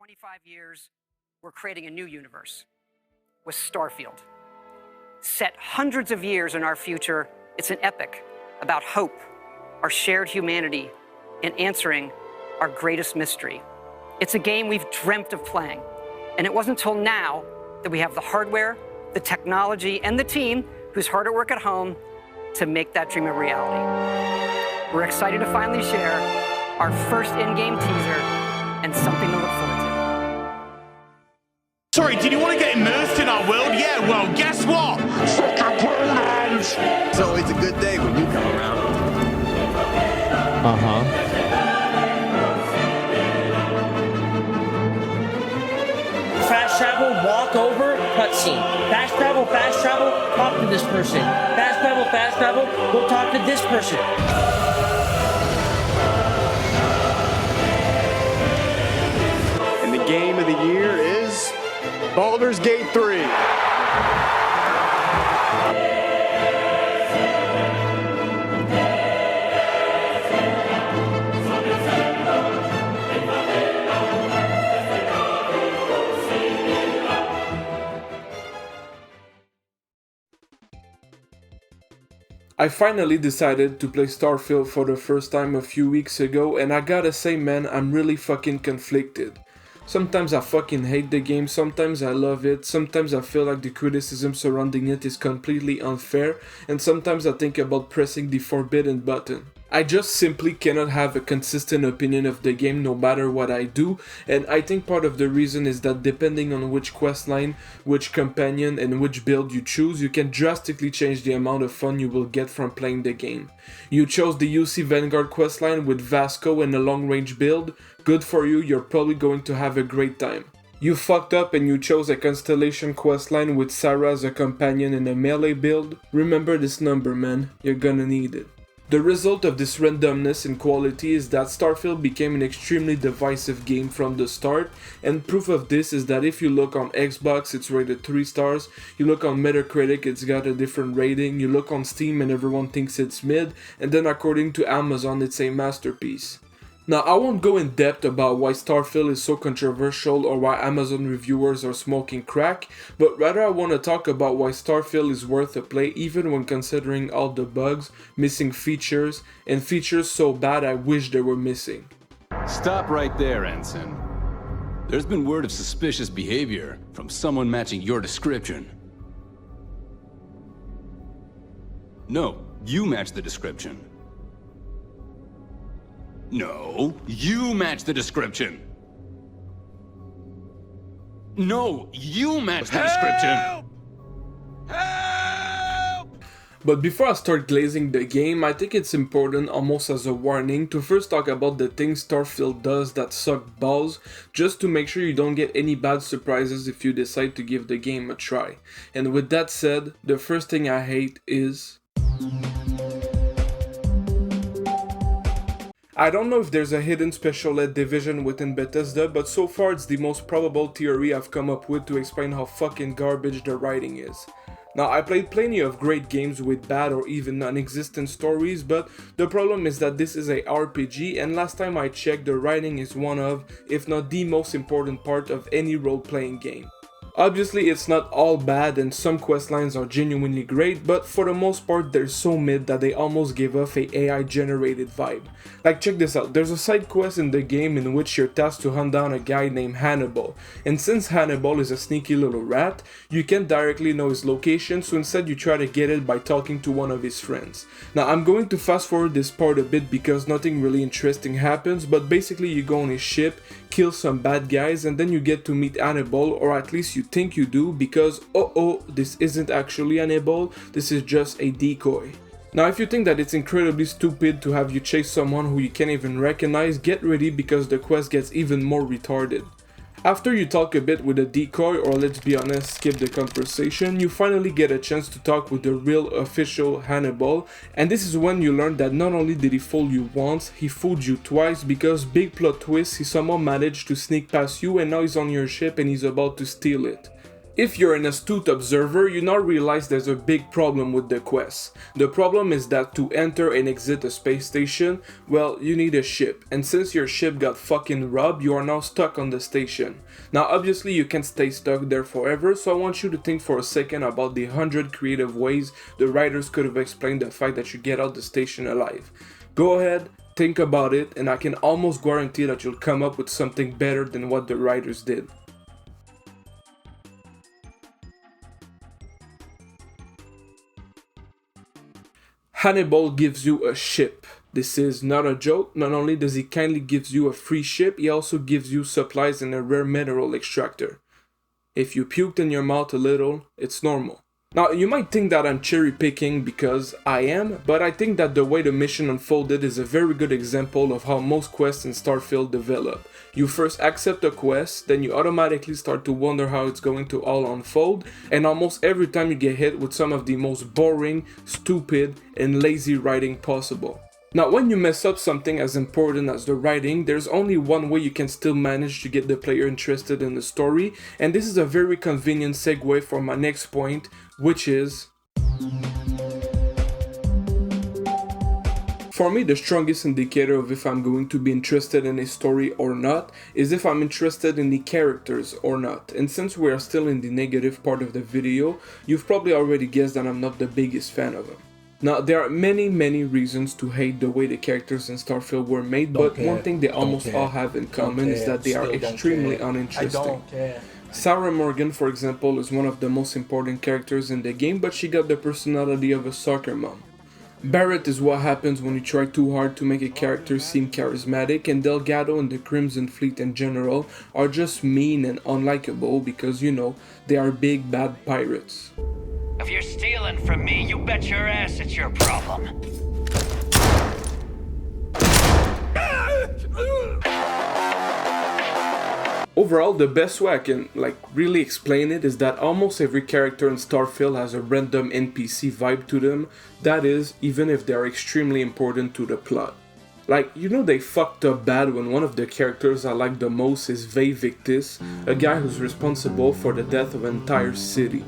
25 years, we're creating a new universe with Starfield. Set hundreds of years in our future, it's an epic about hope, our shared humanity, and answering our greatest mystery. It's a game we've dreamt of playing, and it wasn't until now that we have the hardware, the technology, and the team who's hard at work at home to make that dream a reality. We're excited to finally share our first in-game teaser and something to look forward to. Sorry, did you want to get immersed in our world? Yeah, well, guess what? It's always a good day when you come around. Fast travel, walk over, cutscene. Fast travel, talk to this person. Fast travel, go talk to this person. And the game of the year is Baldur's Gate 3. I finally decided to play Starfield for the first time a few weeks ago, and I gotta say, man, I'm really fucking conflicted. Sometimes I fucking hate the game, sometimes I love it, sometimes I feel like the criticism surrounding it is completely unfair, and sometimes I think about pressing the forbidden button. I just simply cannot have a consistent opinion of the game no matter what I do, and I think part of the reason is that depending on which questline, which companion, and which build you choose, you can drastically change the amount of fun you will get from playing the game. You chose the UC Vanguard questline with Vasco and a long-range build, good for you, you're probably going to have a great time. You fucked up and you chose a Constellation questline with Sarah as a companion in a melee build, remember this number, man, you're gonna need it. The result of this randomness in quality is that Starfield became an extremely divisive game from the start, and proof of this is that if you look on Xbox it's rated 3 stars, you look on Metacritic it's got a different rating, you look on Steam and everyone thinks it's mid, and then according to Amazon it's a masterpiece. Now, I won't go in depth about why Starfield is so controversial or why Amazon reviewers are smoking crack, but rather I want to talk about why Starfield is worth a play even when considering all the bugs, missing features, and features so bad I wish they were missing. Stop right there, Ensign. There's been word of suspicious behavior from someone matching your description. No, you match the description. No, you match the description. No, you match the description. Help! But before I start glazing the game, I think it's important, almost as a warning, to first talk about the things Starfield does that suck balls, just to make sure you don't get any bad surprises if you decide to give the game a try. And with that said, the first thing I hate is... I don't know if there's a hidden special ed division within Bethesda, but so far it's the most probable theory I've come up with to explain how fucking garbage the writing is. Now, I played plenty of great games with bad or even non-existent stories, but the problem is that this is a RPG, and last time I checked, the writing is one of, if not the most important part of any role-playing game. Obviously, it's not all bad and some questlines are genuinely great, but for the most part they're so mid that they almost give off a AI generated vibe. Like, check this out, there's a side quest in the game in which you're tasked to hunt down a guy named Hannibal, and since Hannibal is a sneaky little rat, you can't directly know his location, so instead you try to get it by talking to one of his friends. Now, I'm going to fast forward this part a bit because nothing really interesting happens, but basically you go on his ship, kill some bad guys, and then you get to meet Hannibal, or at least you think you do, because this isn't actually Hannibal, this is just a decoy. Now, if you think that it's incredibly stupid to have you chase someone who you can't even recognize, get ready because the quest gets even more retarded. After you talk a bit with a decoy, or let's be honest, skip the conversation, you finally get a chance to talk with the real official Hannibal, and this is when you learn that not only did he fool you once, he fooled you twice, because big plot twist, he somehow managed to sneak past you and now he's on your ship and he's about to steal it. If you're an astute observer, you now realize there's a big problem with the quest. The problem is that to enter and exit a space station, well, you need a ship, and since your ship got fucking robbed, you are now stuck on the station. Now obviously you can't stay stuck there forever, so I want you to think for a second about the 100 creative ways the writers could have explained the fact that you get out the station alive. Go ahead, think about it, and I can almost guarantee that you'll come up with something better than what the writers did. Hannibal gives you a ship. This is not a joke. Not only does he kindly gives you a free ship, he also gives you supplies and a rare mineral extractor. If you puked in your mouth a little, it's normal. Now, you might think that I'm cherry picking because I am, but I think that the way the mission unfolded is a very good example of how most quests in Starfield develop. You first accept a quest, then you automatically start to wonder how it's going to all unfold, and almost every time you get hit with some of the most boring, stupid, and lazy writing possible. Now, when you mess up something as important as the writing, there's only one way you can still manage to get the player interested in the story, and this is a very convenient segue for my next point, which is... For me, the strongest indicator of if I'm going to be interested in a story or not is if I'm interested in the characters or not. And since we are still in the negative part of the video, you've probably already guessed that I'm not the biggest fan of them. Now, there are many reasons to hate the way the characters in Starfield were made, but one thing they almost all have in common is that they are extremely uninteresting. Sarah Morgan, for example, is one of the most important characters in the game, but she got the personality of a soccer mom. Barrett is what happens when you try too hard to make a character seem charismatic, and Delgado and the Crimson Fleet in general are just mean and unlikable because, you know, they are big bad pirates. If you're stealing from me, you bet your ass it's your problem. Overall, the best way I can really explain it is that almost every character in Starfield has a random NPC vibe to them, that is, even if they are extremely important to the plot. Like, you know they fucked up bad when one of the characters I like the most is Vae Victis, a guy who's responsible for the death of an entire city.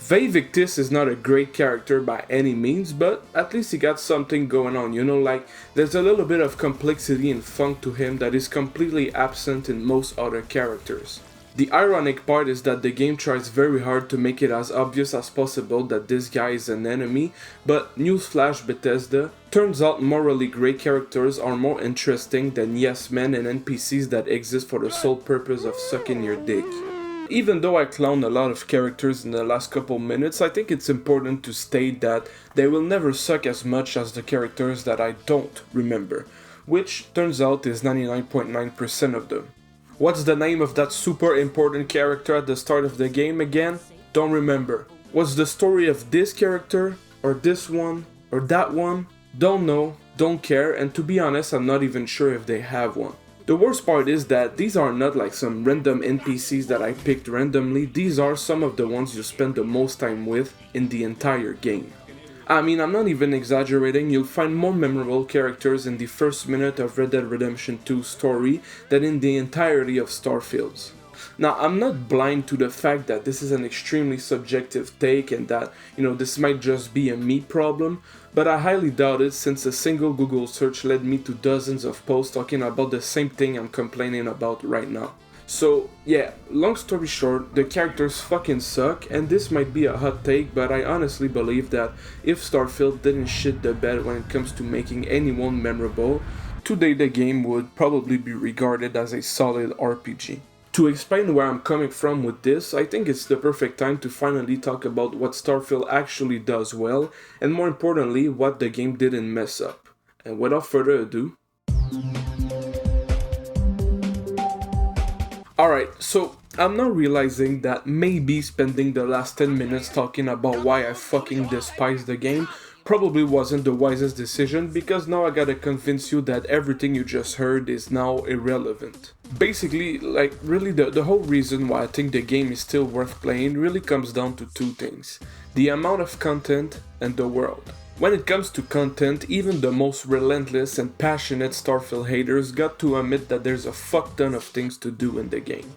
Vae Victis is not a great character by any means, but at least he got something going on, you know, like there's a little bit of complexity and funk to him that is completely absent in most other characters. The ironic part is that the game tries very hard to make it as obvious as possible that this guy is an enemy, but newsflash Bethesda, turns out morally grey characters are more interesting than yes men and NPCs that exist for the sole purpose of sucking your dick. Even though I clowned a lot of characters in the last couple minutes, I think it's important to state that they will never suck as much as the characters that I don't remember, which turns out is 99.9% of them. What's the name of that super important character at the start of the game again? Don't remember. What's the story of this character, or this one, or that one? Don't know, don't care, and to be honest, I'm not even sure if they have one. The worst part is that these are not like some random NPCs that I picked randomly, these are some of the ones you spend the most time with in the entire game. I mean, I'm not even exaggerating, you'll find more memorable characters in the first minute of Red Dead Redemption 2's story than in the entirety of Starfield's. Now, I'm not blind to the fact that this is an extremely subjective take and that, you know, this might just be a me problem, but I highly doubt it since a single Google search led me to dozens of posts talking about the same thing I'm complaining about right now. So, yeah, long story short, the characters fucking suck, and this might be a hot take, but I honestly believe that if Starfield didn't shit the bed when it comes to making anyone memorable, today the game would probably be regarded as a solid RPG. To explain where I'm coming from with this, I think it's the perfect time to finally talk about what Starfield actually does well, and more importantly, what the game didn't mess up. And without further ado... Alright, so I'm now realizing that maybe spending the last 10 minutes talking about why I fucking despise the game probably wasn't the wisest decision, because now I gotta convince you that everything you just heard is now irrelevant. Basically, like, really the whole reason why I think the game is still worth playing really comes down to two things: the amount of content and the world. When it comes to content, even the most relentless and passionate Starfield haters got to admit that there's a fuck ton of things to do in the game.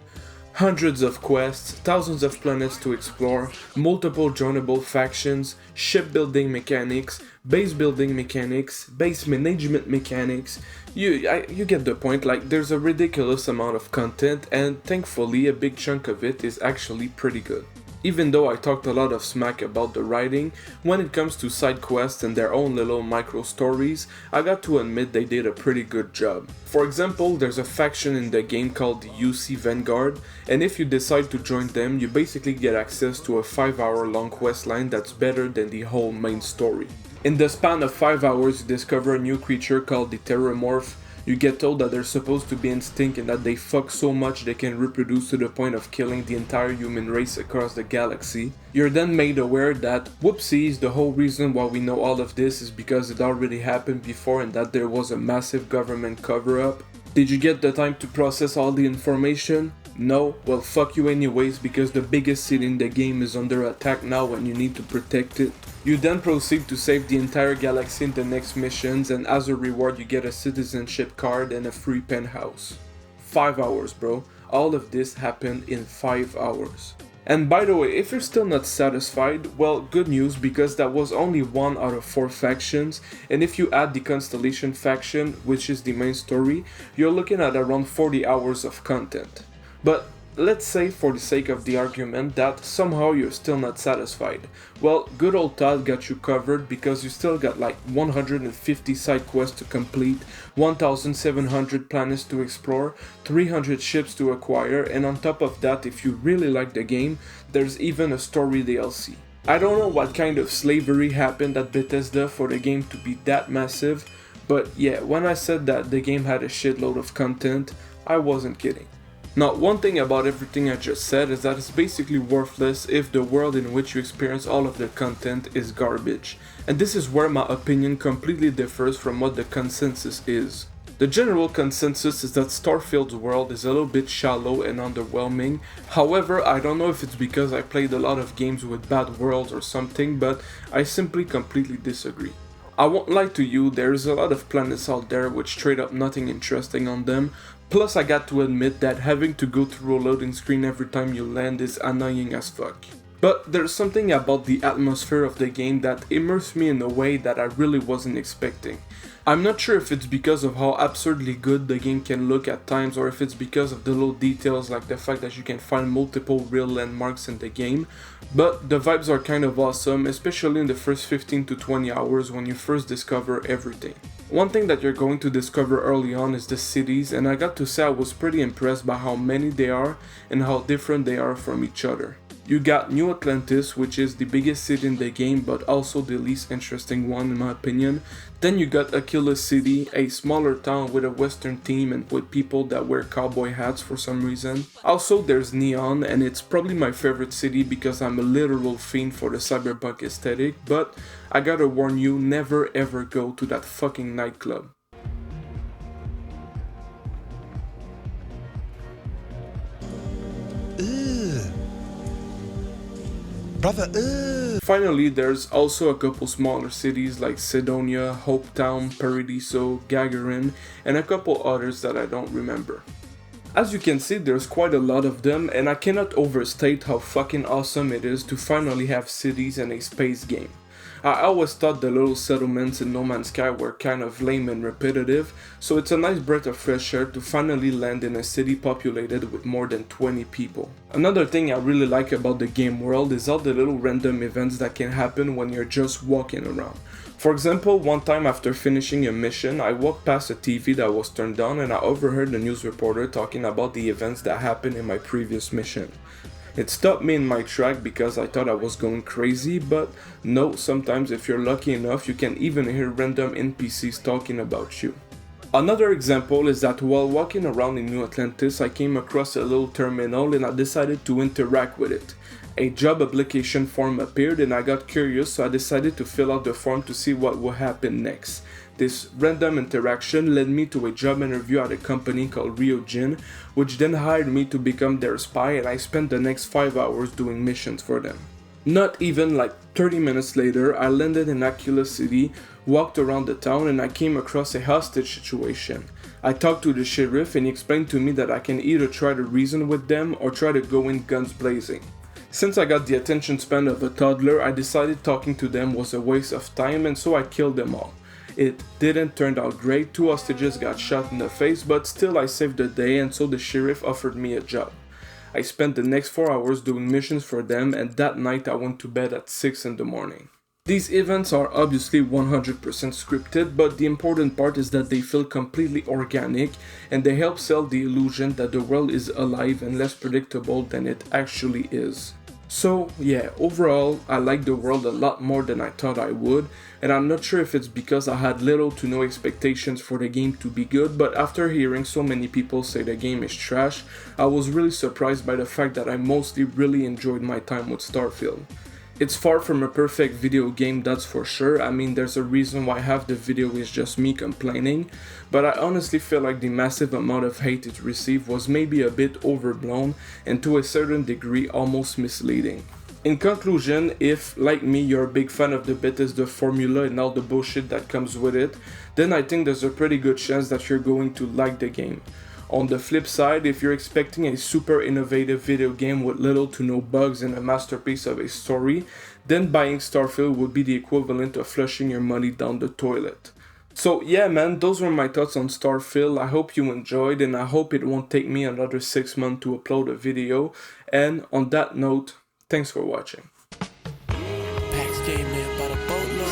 Hundreds of quests, thousands of planets to explore, multiple joinable factions, shipbuilding mechanics, base building mechanics, base management mechanics. You get the point. Like, there's a ridiculous amount of content, and thankfully a big chunk of it is actually pretty good. Even though I talked a lot of smack about the writing, when it comes to side quests and their own little micro stories, I got to admit they did a pretty good job. For example, there's a faction in the game called the UC Vanguard, and if you decide to join them, you basically get access to a 5-hour long questline that's better than the whole main story. In the span of 5 hours, you discover a new creature called the Terramorph. You get told that they're supposed to be instinct and that they fuck so much they can reproduce to the point of killing the entire human race across the galaxy. You're then made aware that, whoopsies, the whole reason why we know all of this is because it already happened before and that there was a massive government cover-up. Did you get the time to process all the information? No? Well, fuck you anyways, because the biggest city in the game is under attack now and you need to protect it. You then proceed to save the entire galaxy in the next missions, and as a reward you get a citizenship card and a free penthouse. 5 hours, bro. All of this happened in 5 hours. And by the way, if you're still not satisfied, well, good news, because that was only 1 out of 4 factions, and if you add the Constellation faction, which is the main story, you're looking at around 40 hours of content. But let's say, for the sake of the argument, that somehow you're still not satisfied. Well, good old Todd got you covered, because you still got like 150 side quests to complete, 1,700 planets to explore, 300 ships to acquire, and on top of that, if you really like the game, there's even a story DLC. I don't know what kind of slavery happened at Bethesda for the game to be that massive, but yeah, when I said that the game had a shitload of content, I wasn't kidding. Now, one thing about everything I just said is that it's basically worthless if the world in which you experience all of the content is garbage. And this is where my opinion completely differs from what the consensus is. The general consensus is that Starfield's world is a little bit shallow and underwhelming. However, I don't know if it's because I played a lot of games with bad worlds or something, but I simply completely disagree. I won't lie to you, there's a lot of planets out there with straight up nothing interesting on them. Plus, I got to admit that having to go through a loading screen every time you land is annoying as fuck. But there's something about the atmosphere of the game that immersed me in a way that I really wasn't expecting. I'm not sure if it's because of how absurdly good the game can look at times, or if it's because of the little details like the fact that you can find multiple real landmarks in the game, but the vibes are kind of awesome, especially in the first 15 to 20 hours when you first discover everything. One thing that you're going to discover early on is the cities, and I got to say I was pretty impressed by how many they are and how different they are from each other. You got New Atlantis, which is the biggest city in the game but also the least interesting one in my opinion. Then you got Aquila City, a smaller town with a western theme and with people that wear cowboy hats for some reason. Also there's Neon, and it's probably my favorite city because I'm a literal fiend for the cyberpunk aesthetic, but I gotta warn you, never ever go to that fucking nightclub. Brother, Finally, there's also a couple smaller cities like Sidonia, Hopetown, Paradiso, Gagarin, and a couple others that I don't remember. As you can see, there's quite a lot of them, and I cannot overstate how fucking awesome it is to finally have cities in a space game. I always thought the little settlements in No Man's Sky were kind of lame and repetitive, so it's a nice breath of fresh air to finally land in a city populated with more than 20 people. Another thing I really like about the game world is all the little random events that can happen when you're just walking around. For example, one time after finishing a mission, I walked past a TV that was turned on and I overheard the news reporter talking about the events that happened in my previous mission. It stopped me in my track because I thought I was going crazy, but no, sometimes if you're lucky enough you can even hear random NPCs talking about you. Another example is that while walking around in New Atlantis I came across a little terminal and I decided to interact with it. A job application form appeared and I got curious, so I decided to fill out the form to see what would happen next. This random interaction led me to a job interview at a company called Ryojin, which then hired me to become their spy, and I spent the next 5 hours doing missions for them. Not even like 30 minutes later, I landed in Aquila City, walked around the town, and I came across a hostage situation. I talked to the sheriff and he explained to me that I can either try to reason with them or try to go in guns blazing. Since I got the attention span of a toddler, I decided talking to them was a waste of time, and so I killed them all. It didn't turn out great, 2 hostages got shot in the face, but still I saved the day, and so the sheriff offered me a job. I spent the next 4 hours doing missions for them, and that night I went to bed at 6 in the morning. These events are obviously 100% scripted, but the important part is that they feel completely organic and they help sell the illusion that the world is alive and less predictable than it actually is. So yeah, overall I like the world a lot more than I thought I would, and I'm not sure if it's because I had little to no expectations for the game to be good, but after hearing so many people say the game is trash, I was really surprised by the fact that I mostly really enjoyed my time with Starfield. It's far from a perfect video game, that's for sure. I mean, there's a reason why half the video is just me complaining, but I honestly feel like the massive amount of hate it received was maybe a bit overblown and to a certain degree almost misleading. In conclusion, if, like me, you're a big fan of the Bethesda formula and all the bullshit that comes with it, then I think there's a pretty good chance that you're going to like the game. On the flip side, if you're expecting a super innovative video game with little to no bugs and a masterpiece of a story, then buying Starfield would be the equivalent of flushing your money down the toilet. So yeah man, those were my thoughts on Starfield. I hope you enjoyed, and I hope it won't take me another 6 months to upload a video. And on that note, thanks for watching. Packs came in by the boatload.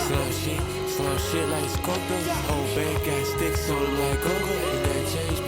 Slow shit like Scorpio. Old bag got sticks on like Coco. And that change